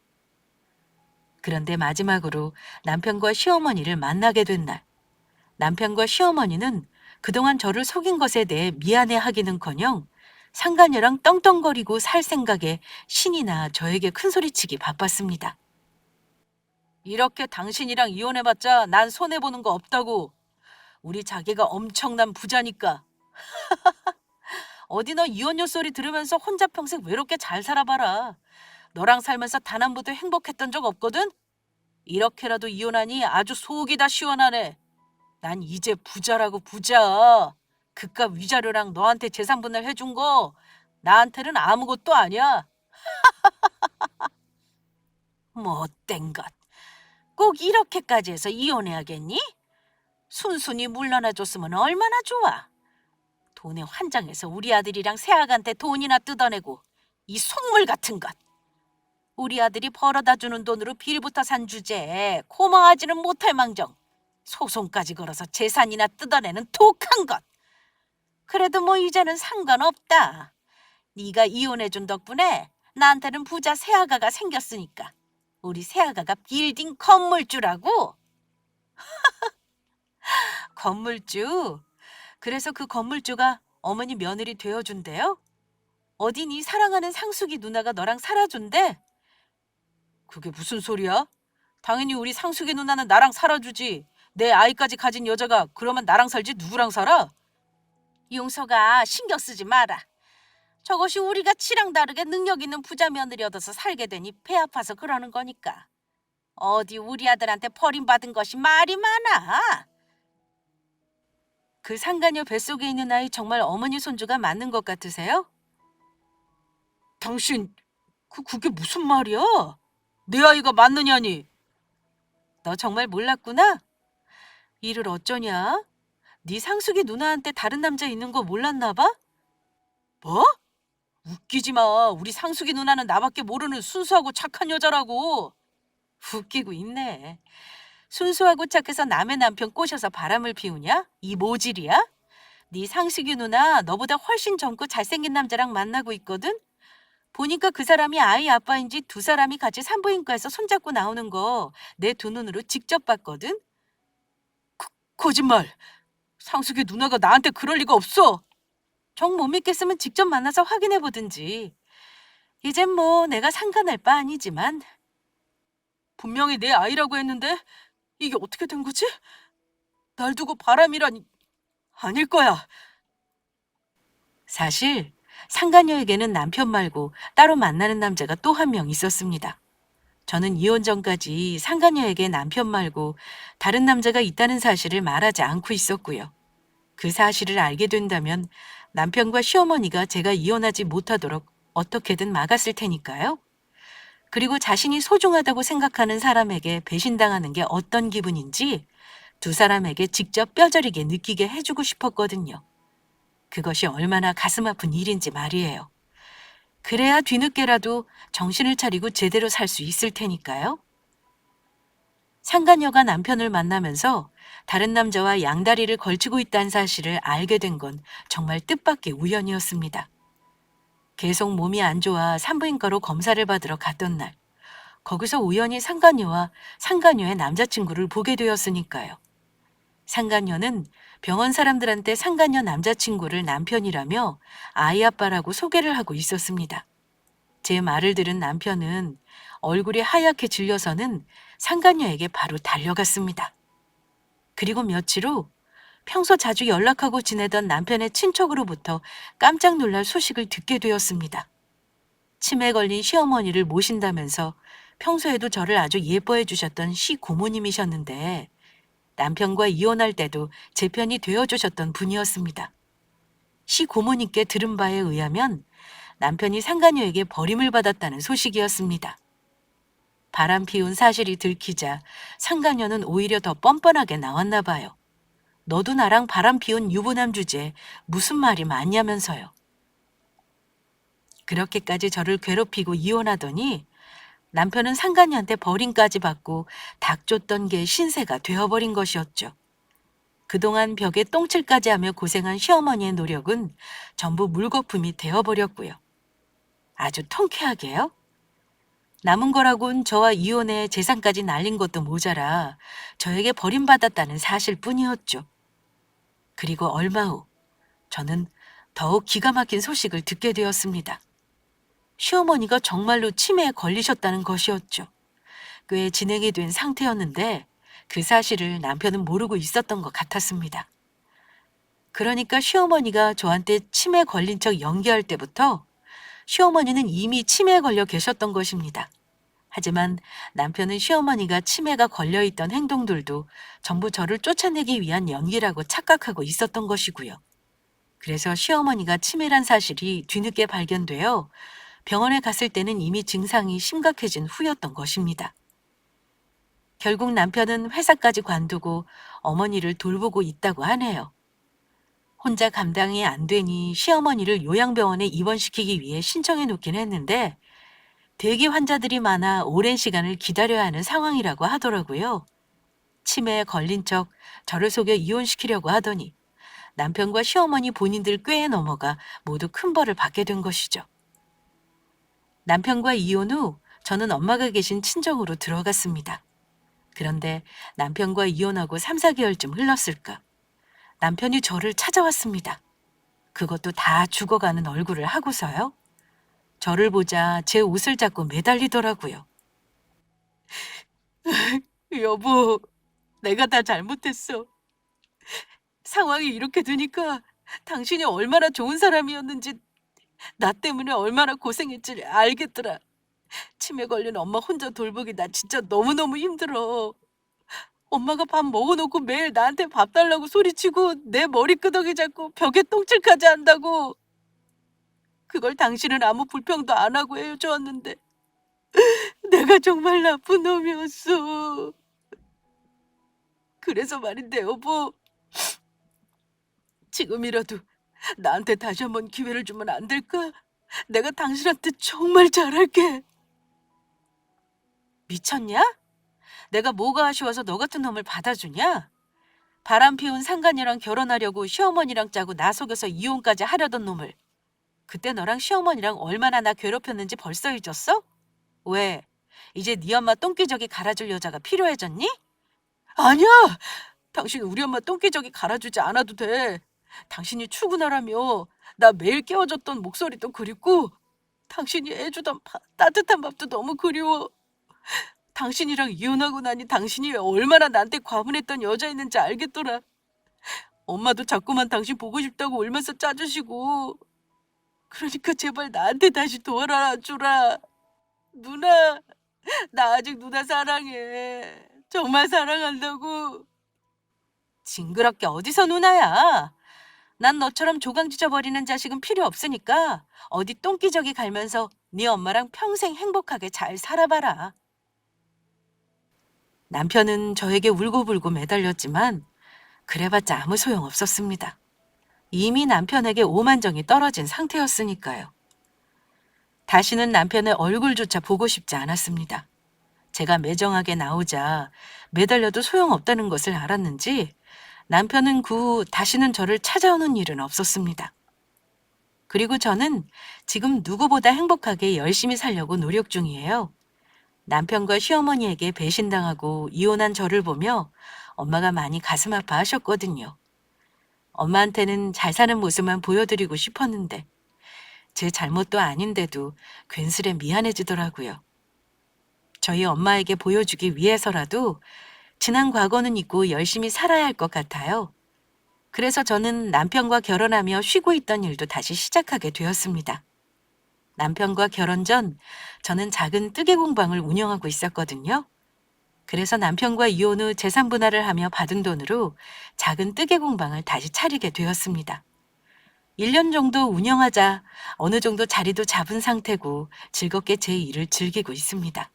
그런데 마지막으로 남편과 시어머니를 만나게 된 날, 남편과 시어머니는 그동안 저를 속인 것에 대해 미안해하기는커녕 상간녀랑 떵떵거리고 살 생각에 신이 나 저에게 큰소리치기 바빴습니다. 이렇게 당신이랑 이혼해봤자 난 손해보는 거 없다고. 우리 자기가 엄청난 부자니까. 어디 너 이혼녀 소리 들으면서 혼자 평생 외롭게 잘 살아봐라. 너랑 살면서 단 한 번도 행복했던 적 없거든? 이렇게라도 이혼하니 아주 속이 다 시원하네. 난 이제 부자라고 부자. 그깟 위자료랑 너한테 재산 분할 해준 거 나한테는 아무것도 아니야. 못된 것. 꼭 이렇게까지 해서 이혼해야겠니? 순순히 물러나줬으면 얼마나 좋아. 돈에 환장해서 우리 아들이랑 새아가한테 돈이나 뜯어내고 이 속물 같은 것. 우리 아들이 벌어다 주는 돈으로 빌부터 산 주제에 고마워하지는 못할 망정 소송까지 걸어서 재산이나 뜯어내는 독한 것. 그래도 뭐 이제는 상관없다. 네가 이혼해준 덕분에 나한테는 부자 새아가가 생겼으니까 우리 새아가가 빌딩 건물주라고. 건물주? 그래서 그 건물주가 어머니 며느리 되어준대요? 어디 네 사랑하는 상숙이 누나가 너랑 살아준대? 그게 무슨 소리야? 당연히 우리 상숙이 누나는 나랑 살아주지. 내 아이까지 가진 여자가 그러면 나랑 살지 누구랑 살아? 용서가 신경 쓰지 마라. 저것이 우리가 치랑 다르게 능력 있는 부자 며느리 얻어서 살게 되니 배 아파서 그러는 거니까. 어디 우리 아들한테 버림받은 것이 말이 많아. 그 상간녀 뱃속에 있는 아이 정말 어머니 손주가 맞는 것 같으세요? 당신, 그게 무슨 말이야? 내 아이가 맞느냐니? 너 정말 몰랐구나? 이를 어쩌냐? 네 상숙이 누나한테 다른 남자 있는 거 몰랐나 봐? 뭐? 웃기지 마. 우리 상숙이 누나는 나밖에 모르는 순수하고 착한 여자라고. 웃기고 있네. 순수하고 착해서 남의 남편 꼬셔서 바람을 피우냐? 이 모질이야? 네 상식이 누나 너보다 훨씬 젊고 잘생긴 남자랑 만나고 있거든? 보니까 그 사람이 아이 아빠인지 두 사람이 같이 산부인과에서 손잡고 나오는 거 내 두 눈으로 직접 봤거든? 거짓말! 상숙이 누나가 나한테 그럴 리가 없어! 정 못 믿겠으면 직접 만나서 확인해 보든지. 이젠 뭐 내가 상관할 바 아니지만. 분명히 내 아이라고 했는데 이게 어떻게 된 거지? 날 두고 바람이라니. 아닐 거야. 사실 상간녀에게는 남편 말고 따로 만나는 남자가 또 한 명 있었습니다. 저는 이혼 전까지 상간녀에게 남편 말고 다른 남자가 있다는 사실을 말하지 않고 있었고요. 그 사실을 알게 된다면 남편과 시어머니가 제가 이혼하지 못하도록 어떻게든 막았을 테니까요. 그리고 자신이 소중하다고 생각하는 사람에게 배신당하는 게 어떤 기분인지 두 사람에게 직접 뼈저리게 느끼게 해주고 싶었거든요. 그것이 얼마나 가슴 아픈 일인지 말이에요. 그래야 뒤늦게라도 정신을 차리고 제대로 살 수 있을 테니까요. 상간녀가 남편을 만나면서 다른 남자와 양다리를 걸치고 있다는 사실을 알게 된 건 정말 뜻밖의 우연이었습니다. 계속 몸이 안 좋아 산부인과로 검사를 받으러 갔던 날, 거기서 우연히 상간녀와 상간녀의 남자친구를 보게 되었으니까요. 상간녀는 병원 사람들한테 상간녀 남자친구를 남편이라며 아이 아빠라고 소개를 하고 있었습니다. 제 말을 들은 남편은 얼굴이 하얗게 질려서는 상간녀에게 바로 달려갔습니다. 그리고 며칠 후 평소 자주 연락하고 지내던 남편의 친척으로부터 깜짝 놀랄 소식을 듣게 되었습니다. 치매 걸린 시어머니를 모신다면서 평소에도 저를 아주 예뻐해 주셨던 시고모님이셨는데 남편과 이혼할 때도 제 편이 되어주셨던 분이었습니다. 시고모님께 들은 바에 의하면 남편이 상간녀에게 버림을 받았다는 소식이었습니다. 바람 피운 사실이 들키자 상간녀는 오히려 더 뻔뻔하게 나왔나 봐요. 너도 나랑 바람 피운 유부남 주제에 무슨 말이 많냐면서요. 그렇게까지 저를 괴롭히고 이혼하더니 남편은 상간녀한테 버림까지 받고 닥쳤던 게 신세가 되어버린 것이었죠. 그동안 벽에 똥칠까지 하며 고생한 시어머니의 노력은 전부 물거품이 되어버렸고요. 아주 통쾌하게요. 남은 거라곤 저와 이혼해 재산까지 날린 것도 모자라 저에게 버림받았다는 사실뿐이었죠. 그리고 얼마 후 저는 더욱 기가 막힌 소식을 듣게 되었습니다. 시어머니가 정말로 치매에 걸리셨다는 것이었죠. 꽤 진행이 된 상태였는데 그 사실을 남편은 모르고 있었던 것 같았습니다. 그러니까 시어머니가 저한테 치매 걸린 척 연기할 때부터 시어머니는 이미 치매에 걸려 계셨던 것입니다. 하지만 남편은 시어머니가 치매가 걸려있던 행동들도 전부 저를 쫓아내기 위한 연기라고 착각하고 있었던 것이고요. 그래서 시어머니가 치매란 사실이 뒤늦게 발견되어 병원에 갔을 때는 이미 증상이 심각해진 후였던 것입니다. 결국 남편은 회사까지 관두고 어머니를 돌보고 있다고 하네요. 혼자 감당이 안 되니 시어머니를 요양병원에 입원시키기 위해 신청해 놓긴 했는데 대기 환자들이 많아 오랜 시간을 기다려야 하는 상황이라고 하더라고요. 치매에 걸린 척 저를 속여 이혼시키려고 하더니 남편과 시어머니 본인들 꾀에 넘어가 모두 큰 벌을 받게 된 것이죠. 남편과 이혼 후 저는 엄마가 계신 친정으로 들어갔습니다. 그런데 남편과 이혼하고 3, 4개월쯤 흘렀을까. 남편이 저를 찾아왔습니다. 그것도 다 죽어가는 얼굴을 하고서요. 저를 보자 제 옷을 잡고 매달리더라고요. 여보, 내가 다 잘못했어. 상황이 이렇게 되니까 당신이 얼마나 좋은 사람이었는지 나 때문에 얼마나 고생했지 알겠더라. 치매 걸린 엄마 혼자 돌보기 나 진짜 너무너무 힘들어. 엄마가 밥 먹어놓고 매일 나한테 밥 달라고 소리치고 내 머리 끄덕이 잡고 벽에 똥칠까지 한다고. 그걸 당신은 아무 불평도 안 하고 해줬는데 내가 정말 나쁜 놈이었어. 그래서 말인데 여보, 지금이라도 나한테 다시 한번 기회를 주면 안 될까? 내가 당신한테 정말 잘할게. 미쳤냐? 내가 뭐가 아쉬워서 너 같은 놈을 받아주냐? 바람 피운 상간이랑 결혼하려고 시어머니랑 짜고 나 속여서 이혼까지 하려던 놈을. 그때 너랑 시어머니랑 얼마나 나 괴롭혔는지 벌써 잊었어? 왜? 이제 네 엄마 똥기저귀 갈아줄 여자가 필요해졌니? 아니야! 당신 우리 엄마 똥기저귀 갈아주지 않아도 돼. 당신이 출근하라며 나 매일 깨워줬던 목소리도 그립고 당신이 해주던 따뜻한 밥도 너무 그리워. 당신이랑 이혼하고 나니 당신이 얼마나 나한테 과분했던 여자였는지 알겠더라. 엄마도 자꾸만 당신 보고 싶다고 울면서 짜주시고. 그러니까 제발 나한테 다시 돌아와주라. 누나, 나 아직 누나 사랑해. 정말 사랑한다고. 징그럽게 어디서 누나야? 난 너처럼 조강 지져버리는 자식은 필요 없으니까 어디 똥기저귀 갈면서 네 엄마랑 평생 행복하게 잘 살아봐라. 남편은 저에게 울고불고 매달렸지만 그래봤자 아무 소용 없었습니다. 이미 남편에게 오만정이 떨어진 상태였으니까요. 다시는 남편의 얼굴조차 보고 싶지 않았습니다. 제가 매정하게 나오자 매달려도 소용없다는 것을 알았는지 남편은 그 후 다시는 저를 찾아오는 일은 없었습니다. 그리고 저는 지금 누구보다 행복하게 열심히 살려고 노력 중이에요. 남편과 시어머니에게 배신당하고 이혼한 저를 보며 엄마가 많이 가슴 아파하셨거든요. 엄마한테는 잘 사는 모습만 보여드리고 싶었는데 제 잘못도 아닌데도 괜스레 미안해지더라고요. 저희 엄마에게 보여주기 위해서라도 지난 과거는 잊고 열심히 살아야 할 것 같아요. 그래서 저는 남편과 결혼하며 쉬고 있던 일도 다시 시작하게 되었습니다. 남편과 결혼 전 저는 작은 뜨개 공방을 운영하고 있었거든요. 그래서 남편과 이혼 후 재산 분할을 하며 받은 돈으로 작은 뜨개 공방을 다시 차리게 되었습니다. 1년 정도 운영하자 어느 정도 자리도 잡은 상태고 즐겁게 제 일을 즐기고 있습니다.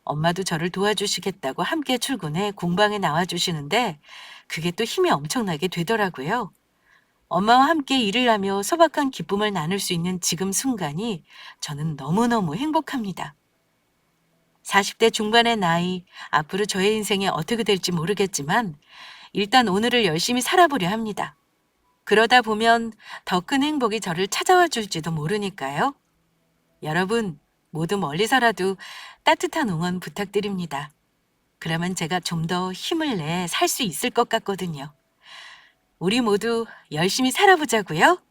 엄마도 저를 도와주시겠다고 함께 출근해 공방에 나와주시는데 그게 또 힘이 엄청나게 되더라고요. 엄마와 함께 일을 하며 소박한 기쁨을 나눌 수 있는 지금 순간이 저는 너무너무 행복합니다. 40대 중반의 나이, 앞으로 저의 인생이 어떻게 될지 모르겠지만 일단 오늘을 열심히 살아보려 합니다. 그러다 보면 더 큰 행복이 저를 찾아와 줄지도 모르니까요. 여러분, 모두 멀리서라도 따뜻한 응원 부탁드립니다. 그러면 제가 좀 더 힘을 내 살 수 있을 것 같거든요. 우리 모두 열심히 살아보자고요.